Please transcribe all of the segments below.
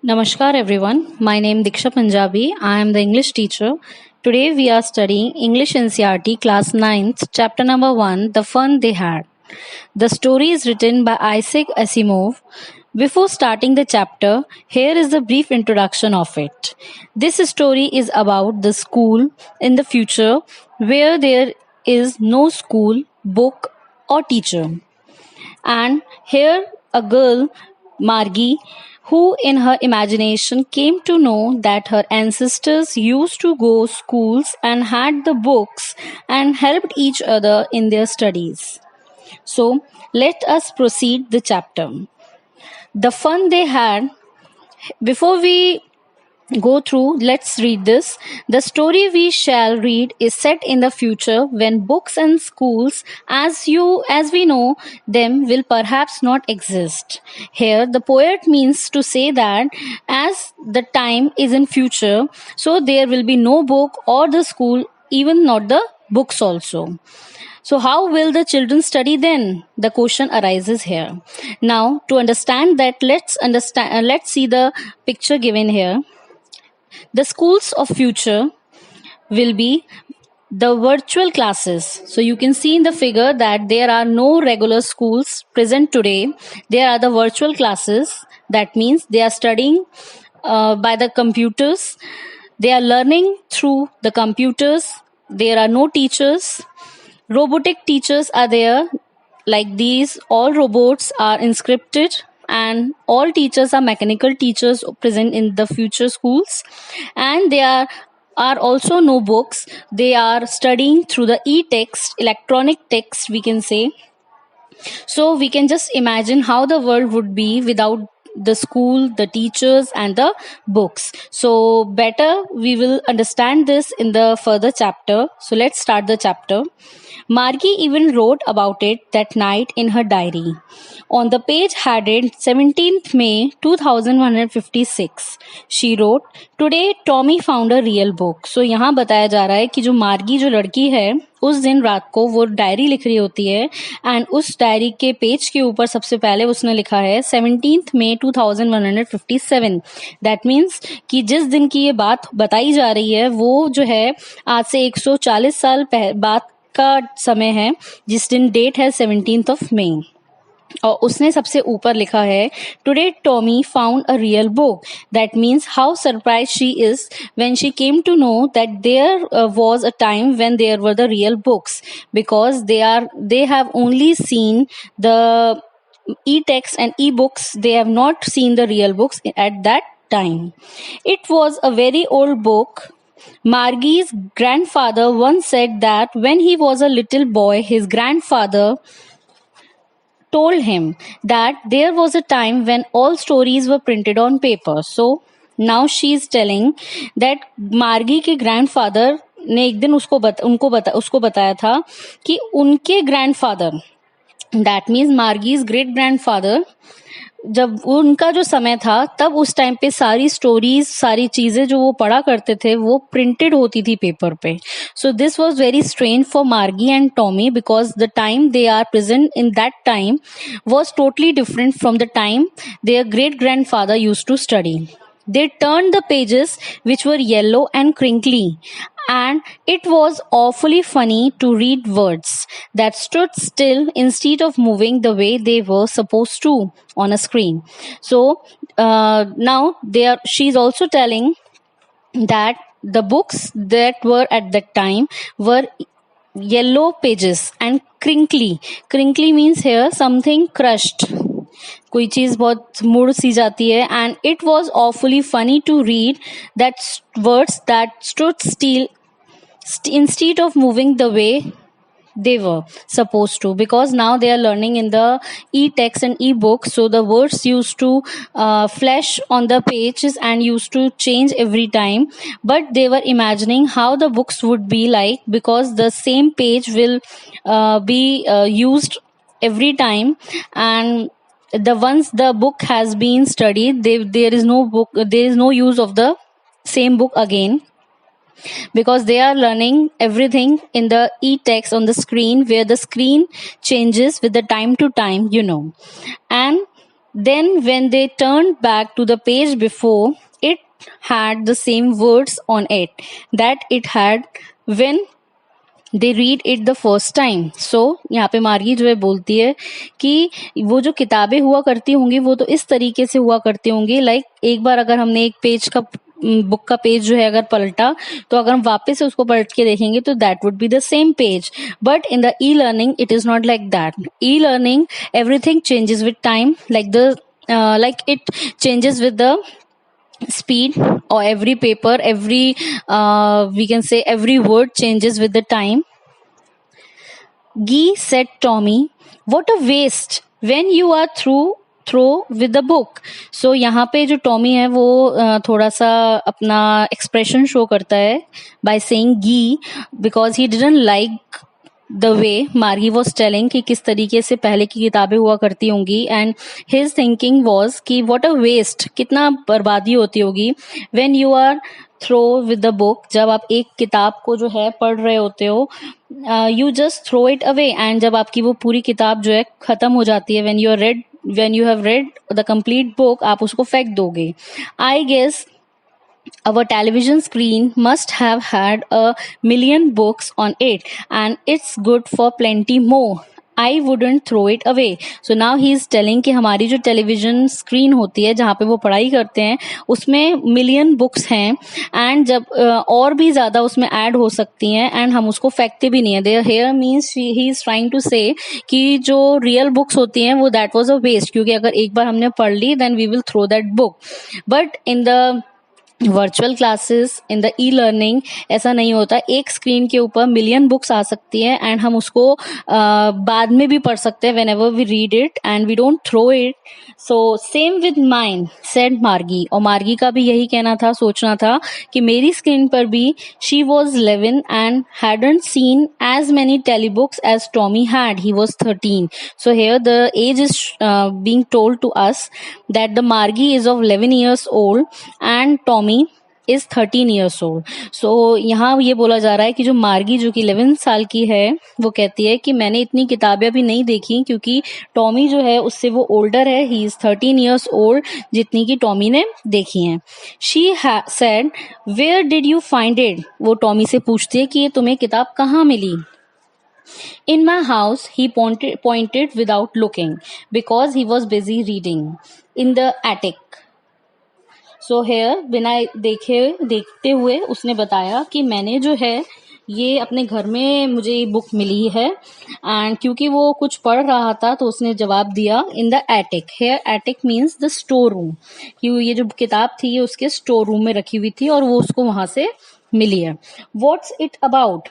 Namaskar everyone. My name Diksha Punjabi. I am the English teacher. Today we are studying English NCERT class 9th chapter number 1 The Fun They Had. The story is written by Isaac Asimov. Before starting the chapter, here is a brief introduction of it. This story is about the school in the future where there is no school, book or teacher. And here a girl, Margie, who in her imagination came to know that her ancestors used to go schools and had the books and helped each other in their studies. So let us proceed the chapter. The fun they had. Before we go through, let's read this. The story we shall read is set in the future when books and schools as we know them will perhaps not exist. Here the poet means to say that as the time is in future, so there will be no book or the school, even not the books also. So how will the children study then? The question arises here. Now to understand that, let's see the picture given here. The schools of future will be the virtual classes. So you can see in the figure that there are no regular schools present today. There are the virtual classes. That means they are studying by the computers. They are learning through the computers. There are no teachers. Robotic teachers are there. Like these, all robots are inscripted and all teachers are mechanical teachers present in the future schools, and there are also no books. They are studying through the e-text, electronic text we can say. So we can just imagine how the world would be without the school, the teachers and the books. So better we will understand this in the further chapter. So let's start the chapter. Margie even wrote about it that night in her diary. On the page headed 17th May 2156, she wrote, Today Tommy found a real book. So यहाँ बताया जा रहा है कि जो मार्गी जो लड़की है उस दिन रात को वो डायरी लिख रही होती है एंड उस डायरी के पेज के ऊपर सबसे पहले उसने लिखा है 17th May 2157. दैट मीन्स कि जिस दिन की ये बात बताई जा रही है वो जो है आज से 140 साल बाद का समय है, जिस दिन डेट है 17th May. और उसने सबसे ऊपर लिखा है today Tommy found a real book. That means how surprise she is when she came to know that there was a time when there were the real books, because they have only seen the e-text and e-books. They have not seen the real books at that time. It was a very old book. Margie's grandfather once said that when he was a little boy, his grandfather told him that there was a time when all stories were printed on paper. So now she is telling that Margie के grandfather ने एक दिन उसको बताया था कि उनके grandfather, that means Margie's great grandfather, जब उनका जो समय था तब उस टाइम पे सारी स्टोरीज, सारी चीजें जो वो पढ़ा करते थे वो प्रिंटेड होती थी पेपर पे. So this was very strange for Margie and Tommy because the time they are present in that time was totally different from the time their great grandfather used to study. They turned the pages which were yellow and crinkly, and it was awfully funny to read words that stood still instead of moving the way they were supposed to on a screen. So now she's also telling that the books that were at that time were yellow pages and crinkly. Crinkly means here something crushed, कोई चीज बहुत मुड़ सी जाती है. And it was awfully funny to read that words that stood still instead of moving the way they were supposed to, because now they are learning in the e-text and e-book, so the words used to flash on the pages and used to change every time, but they were imagining how the books would be like, because the same page will be used every time, and the once the book has been studied, there is no use of the same book again, because they are learning everything in the e-text on the screen, where the screen changes with the time to time, and Then when they turned back to the page before, it had the same words on it that it had when they read it the first time. So यहाँ पे मार्गी जो है बोलती है कि वो जो किताबें हुआ करती होंगी वो तो इस तरीके से हुआ करती होंगी, लाइक एक बार अगर हमने एक पेज का बुक का पेज जो है अगर पलटा तो अगर हम वापस से उसको पलट के देखेंगे तो that would be the same page. But in the e learning it is not like that. E learning everything changes with time, like it changes with the speed, or every paper, every we can say every word changes with the time. Guy said Tommy, what a waste when you are throw with the book. So यहाँ पे जो Tommy है वो थोड़ा सा अपना expression show करता है by saying Guy, because he didn't like the way मार्गी वॉज टेलिंग कि किस तरीके से पहले की किताबें हुआ करती होंगी, एंड हिज थिंकिंग वॉज कि व्हाट अ वेस्ट, कितना बर्बादी होती होगी when you are throw with the book, जब आप एक किताब को जो है पढ़ रहे होते हो, you just throw it away, and जब आपकी वो पूरी किताब जो है खत्म हो जाती है, when you have read the complete book, आप उसको फेंक दोगे. I guess our television screen must have had a million books on it, and it's good for plenty more. I wouldn't throw it away. So now he is telling कि हमारी जो television screen होती है जहाँ पे वो पढ़ाई करते हैं उसमें मिलियन बुक्स हैं, एंड जब और भी ज्यादा उसमें ऐड हो सकती हैं, एंड हम उसको फेंकते भी नहीं है. There here means he is trying to say कि जो रियल बुक्स होती हैं वो दैट वाज अ वेस्ट, क्योंकि अगर एक बार हमने पढ़ ली then we will throw that book. But in the virtual classes, in the e learning ऐसा नहीं होता. एक स्क्रीन के ऊपर मिलियन बुक्स आ सकती है, एंड हम उसको बाद में भी पढ़ सकते हैं, whenever we read it, and we don't throw it. So same with mind said Margie. और मार्गी का भी यही कहना था, सोचना था कि मेरी स्क्रीन पर भी she was 11 and hadn't seen as many telebooks as Tommy had. He was 13. So here the age is being told to us that the Margie is of 11 years old and Tommy is 13 years old. So यहाँ ये बोला जा रहा है कि जो मार्गी जो कि 11 साल की है वो कहती है कि मैंने इतनी किताबें अभी नहीं देखी, क्योंकि टॉमी जो है उससे वो ओल्डर है. ही इज 13 years old, जितनी की टॉमी ने देखी हैं. She said where did you find it. वो टॉमी से पूछती है कि ये तुम्हें किताब कहाँ मिली. In my house, he pointed without looking, because he was busy reading. In the attic. So here बिना देखते हुए उसने बताया कि मैंने जो है ये अपने घर में मुझे ये बुक मिली है, एंड क्योंकि वो कुछ पढ़ रहा था तो उसने जवाब दिया in the attic. Here attic means the store room, कि ये जो किताब थी ये उसके स्टोर रूम में रखी हुई थी और वो उसको वहां से मिली है. What's it about.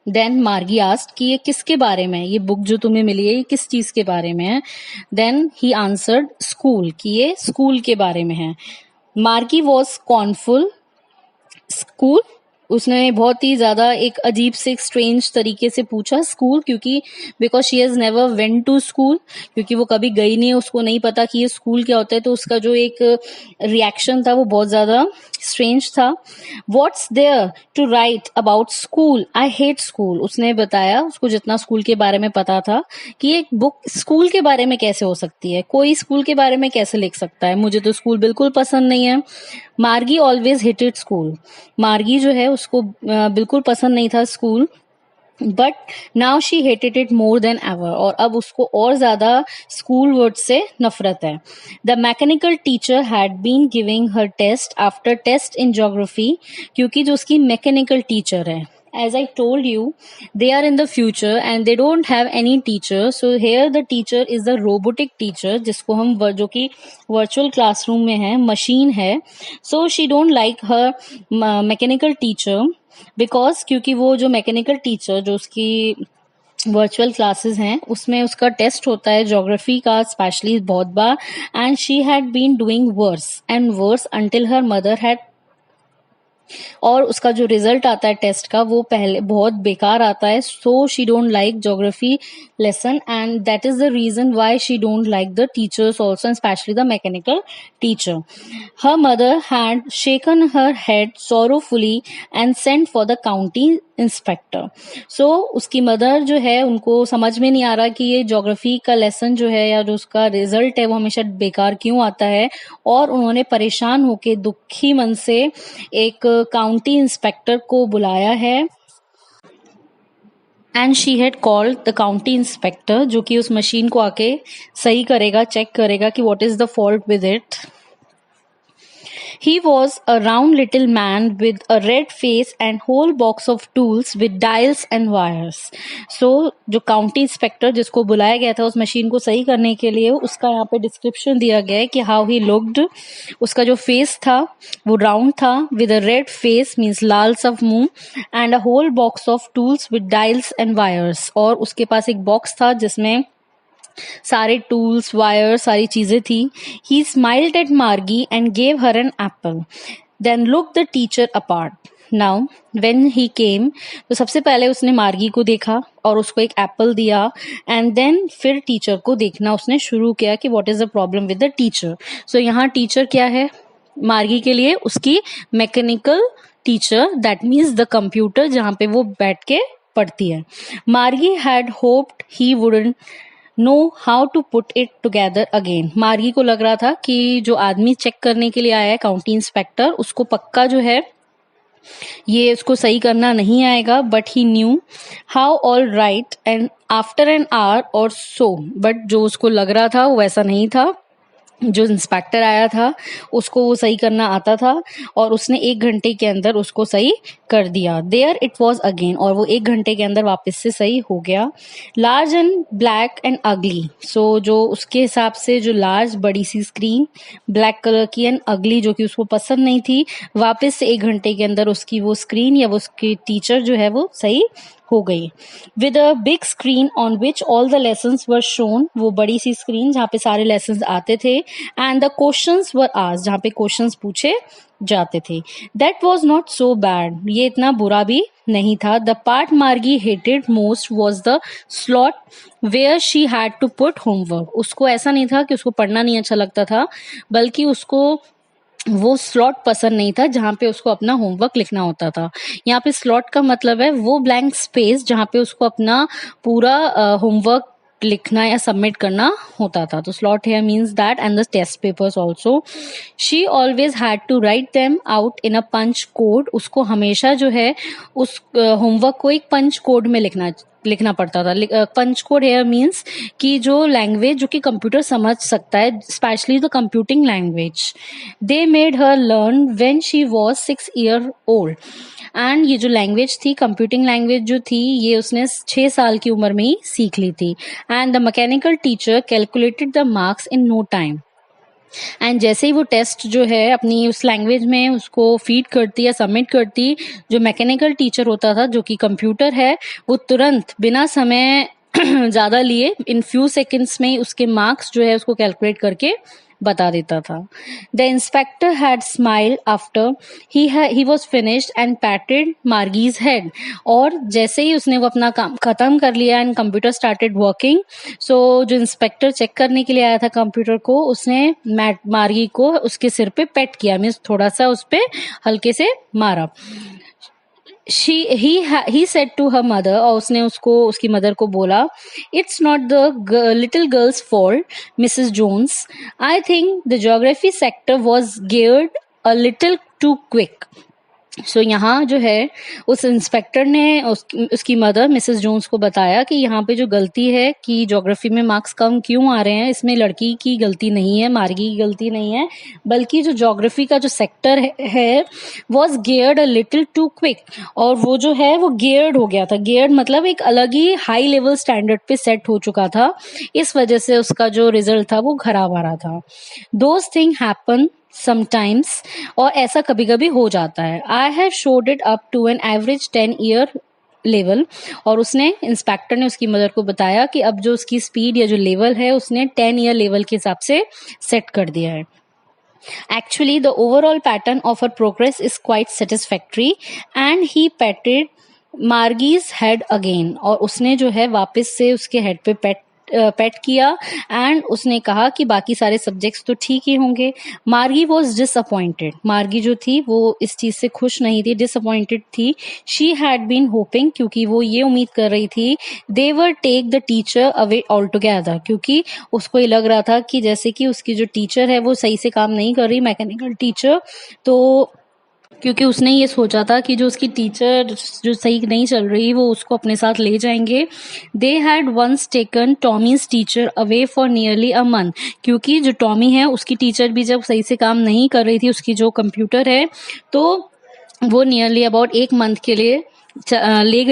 देन मार्गी आस्क्ड कि ये किसके बारे में है, ये बुक जो तुम्हें मिली है ये किस चीज के बारे में है. देन ही आंसर्ड स्कूल, कि ये स्कूल के बारे में है. मार्गी वॉज स्कॉर्नफुल. स्कूल, उसने बहुत ही ज्यादा एक अजीब से स्ट्रेंज तरीके से पूछा स्कूल, क्योंकि because she has never went to school, क्योंकि वो कभी गई नहीं है, उसको नहीं पता कि ये स्कूल क्या होता है, तो उसका जो एक रिएक्शन था वो बहुत ज्यादा स्ट्रेंज था. What's there to write about school, I hate school. उसने बताया, उसको जितना स्कूल के बारे में पता था, कि एक बुक स्कूल के बारे में कैसे हो सकती है, कोई स्कूल के बारे में कैसे लिख सकता है, मुझे तो स्कूल बिल्कुल पसंद नहीं है. मार्गी ऑलवेज हेटेड स्कूल. मार्गी जो है उसको बिल्कुल पसंद नहीं था school, but now she hated it more than ever. और अब उसको और ज्यादा स्कूल वर्ड से नफरत है. The mechanical teacher had been giving her test after test in geography, क्योंकि जो उसकी मैकेनिकल टीचर है, as I told you, they are in the future and they don't have any teacher. So here the teacher is the robotic teacher, जिसको हम जो कि virtual classroom में है, machine है. So she don't like her mechanical teacher because क्योंकि वो जो mechanical teacher जो उसकी वर्चुअल क्लासेस हैं उसमें उसका टेस्ट होता है ज्योग्राफी का स्पेशली बहुत बार, and she had been doing worse and worse until her mother had और उसका जो रिजल्ट आता है टेस्ट का वो पहले बहुत बेकार आता है. So she don't like geography lesson, and that is the reason why she don't like the teachers also, and especially the mechanical teacher. Her mother had shaken her head sorrowfully and sent for the county inspector. So उसकी mother जो है उनको समझ में नहीं आ रहा कि ये ज्योग्राफी का लेसन जो है या जो उसका रिजल्ट है वो हमेशा बेकार क्यों आता है, और उन्होंने परेशान होके दुखी मन से एक काउंटी इंस्पेक्टर को बुलाया है. And she had called the county inspector, जो कि उस मशीन को आके सही करेगा, चेक करेगा कि what is the fault with it. He was a round little man with a red face and whole box of tools with dials and wires. So जो काउंटी इंस्पेक्टर जिसको बुलाया गया था उस मशीन को सही करने के लिए, उसका यहाँ पे डिस्क्रिप्शन दिया गया है कि हाउ ही लुक्ड. उसका जो फेस था वो राउंड था, with a red face means लाल सा मुंह, and a whole box of tools with dials and wires. और उसके पास एक बॉक्स था जिसमें सारे टूल्स, वायर, सारी चीजें थी. He smiled at Margie and gave her an apple, then look the teacher apart. Now when he came, तो सबसे पहले उसने मार्गी को देखा और उसको एक एप्पल दिया, एंड देन फिर टीचर को देखना उसने शुरू किया कि what is the problem with the teacher. So यहाँ टीचर क्या है मार्गी के लिए? उसकी mechanical teacher, that means the computer जहाँ पे वो बैठ के पढ़ती है. Margie had hoped he wouldn't know how to put it together again. Margie को लग रहा था कि जो आदमी चेक करने के लिए आया है काउंटी इंस्पेक्टर, उसको पक्का जो है ये उसको सही करना नहीं आएगा. But he knew how all right and after an hour और सो. बट जो उसको लग रहा था वो वैसा नहीं था. जो इंस्पेक्टर आया था उसको वो सही करना आता था और उसने 1 घंटे के अंदर उसको सही कर दिया. देयर इट वॉज अगेन, और वो 1 घंटे के अंदर वापस से सही हो गया. लार्ज एंड ब्लैक एंड अगली. सो जो उसके हिसाब से जो लार्ज बड़ी सी स्क्रीन ब्लैक कलर की एंड अगली जो कि उसको पसंद नहीं थी, वापस से 1 घंटे के अंदर उसकी वो स्क्रीन या वो उसकी टीचर जो है वो सही हो गई. With a big screen on which all the lessons were shown. वो बड़ी सी स्क्रीन जहाँ पे सारे लेसन्स आते थे, and the questions were asked, जहाँ पे क्वेश्चंस पूछे जाते थे. That was not so bad. ये इतना बुरा भी नहीं था. The part Margie hated most was the slot where she had to put homework. उसको ऐसा नहीं था कि उसको पढ़ना नहीं अच्छा लगता था, बल्कि उसको वो स्लॉट पसंद नहीं था जहाँ पे उसको अपना होमवर्क लिखना होता था. यहाँ पे स्लॉट का मतलब है वो ब्लैंक स्पेस जहाँ पे उसको अपना पूरा होमवर्क लिखना या सबमिट करना होता था. तो slot here means that, and the test papers also. She always had to write them out in a punch code. उसको हमेशा जो है उस होमवर्क को एक पंच कोड में लिखना पड़ता था. पंच कोड हेयर मीन्स कि जो लैंग्वेज जो कि कंप्यूटर समझ सकता है, specially the computing language. They made her learn when she was 6 year old. And ये जो लैंग्वेज थी, कंप्यूटिंग लैंग्वेज जो थी, ये उसने 6 साल की उम्र में ही सीख ली थी. And the mechanical teacher calculated the marks in no time. And जैसे ही वो टेस्ट जो है अपनी उस लैंग्वेज में उसको फीड करती या सबमिट करती, जो मैकेनिकल टीचर होता था जो कि कंप्यूटर है, वो तुरंत बिना समय ज़्यादा लिए इन फ्यू सेकेंड्स में उसके मार्क्स जो है उसको कैलकुलेट करके बता देता था. The inspector had smiled after he was finished and patted Margie's head. और जैसे ही उसने वो अपना काम खत्म कर लिया एंड कंप्यूटर स्टार्टेड वर्किंग, सो जो इंस्पेक्टर चेक करने के लिए आया था कंप्यूटर को, उसने मार्गी को उसके सिर पे पेट किया, मीन्स थोड़ा सा उस पे हल्के से मारा. he said to her mother, और उसने उसकी मदर को बोला, it's not the little girl's fault, Mrs. Jones. I think the geography sector was geared a little too quick. सो यहाँ जो है उस इंस्पेक्टर ने उसकी मदर मिसेस जोन्स को बताया कि यहाँ पे जो गलती है कि ज्योग्राफी में मार्क्स कम क्यों आ रहे हैं, इसमें लड़की की गलती नहीं है, मार्गी की गलती नहीं है, बल्कि जो ज्योग्राफी का जो सेक्टर है was geared a little too quick. और वो जो है वो गेयर्ड हो गया था. गेयर्ड मतलब एक अलग ही हाई लेवल स्टैंडर्ड पे सेट हो चुका था, इस वजह से उसका जो रिजल्ट था वो खराब आ रहा था. दोज थिंग हैपन समटाइम्स, और ऐसा कभी कभी हो जाता है. I have showed it up to an average 10 year level. और उसने इंस्पेक्टर ने उसकी मदर को बताया कि अब जो उसकी स्पीड या जो लेवल है उसने 10 ईयर लेवल के हिसाब से सेट कर दिया है. Actually, the overall pattern of her progress is quite satisfactory, and he patted Margie's head again, और उसने जो है वापस से उसके हेड पे पेट किया, एंड उसने कहा कि बाकी सारे सब्जेक्ट्स तो ठीक ही होंगे. मार्गी वॉज डिसअपॉइंटेड. मार्गी जो थी वो इस चीज से खुश नहीं थी, डिसअपॉइंटेड थी. शी हैड बीन होपिंग, क्योंकि वो ये उम्मीद कर रही थी, they were take the teacher away all together, क्योंकि उसको ये लग रहा था कि जैसे कि उसकी जो टीचर है वो सही से काम नहीं कर रही, मैकेनिकल टीचर. तो क्योंकि उसने ये सोचा था कि जो उसकी टीचर जो सही नहीं चल रही वो उसको अपने साथ ले जाएंगे. They had once taken Tommy's teacher away for nearly a month, क्योंकि जो टॉमी है उसकी टीचर भी जब सही से काम नहीं कर रही थी, उसकी जो कंप्यूटर है, तो वो नियरली अबाउट 1 मंथ के लिए ले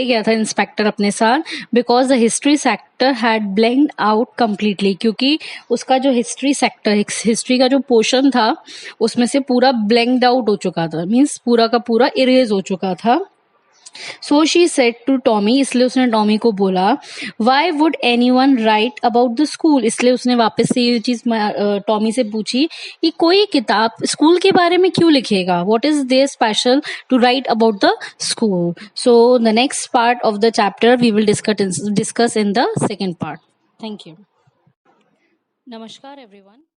गया था इंस्पेक्टर अपने साथ, because the history sector had blanked out completely, क्योंकि उसका जो हिस्ट्री का जो पोर्शन था उसमें से पूरा ब्लैंक्ड आउट हो चुका था, मीन्स पूरा का पूरा इरेज हो चुका था. So she said to Tommy, इसलिए उसने टॉमी को बोला, why would anyone write about the school. इसलिए उसने वापस से ये चीज टॉमी से पूछी कि कोई किताब स्कूल के बारे में क्यों लिखेगा, what is there special to write about the school. So the next part of the chapter we will discuss in the second part. Thank you. नमस्कार एवरीवन.